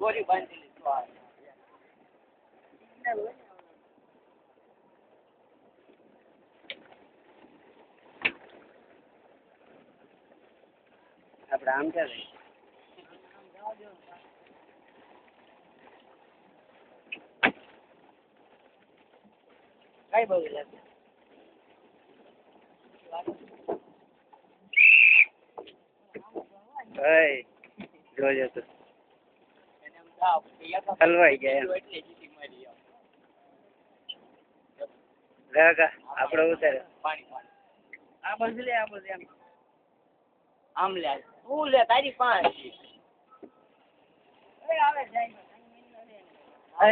ગોરી બાંધેલી તો આપણે આમ ચાલે કઈ બાજુ લાગે જોજો તો હલવાઈ ગયા આપડે ઉતારે આ બાજુ લે આ બાજુ આમ લે તું લે તારી પાંચ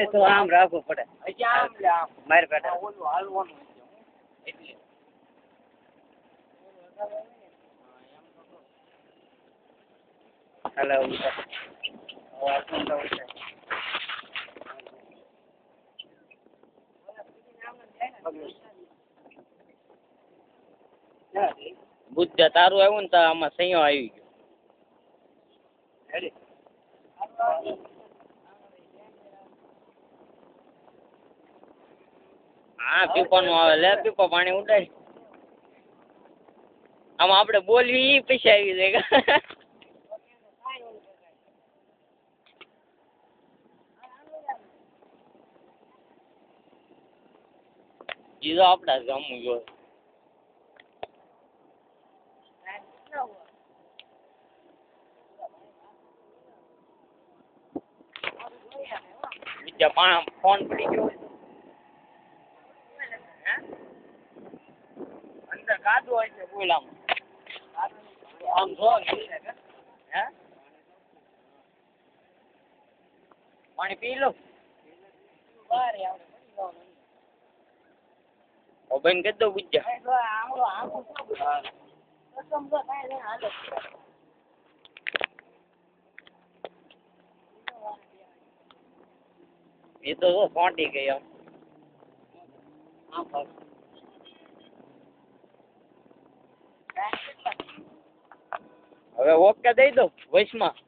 તો આમ રાખવું પડે આમ લે આમ મારી પેટે ઓલું હાલવાનું એટલે હેલો બુદ્ધ તારું આવ્યું ને તો આમાં સૈયો આવી ગયો હા પીપાનું આવે લે પીપા પાણી ઉડાડી આમાં આપણે બોલવી ઈ પૈસા આવી જાય ઈ તો આપડા જમવું જોઈએ બીજા ફોન પડી ગયો અંદર કાદુ હોય છે બોલ આમ જો હે પાણી પી લો બંધ કરી દો ગુજ્જા એ તો ફોટી ગઈ આમ હવે ઓકે દઈ દો વૈશમાં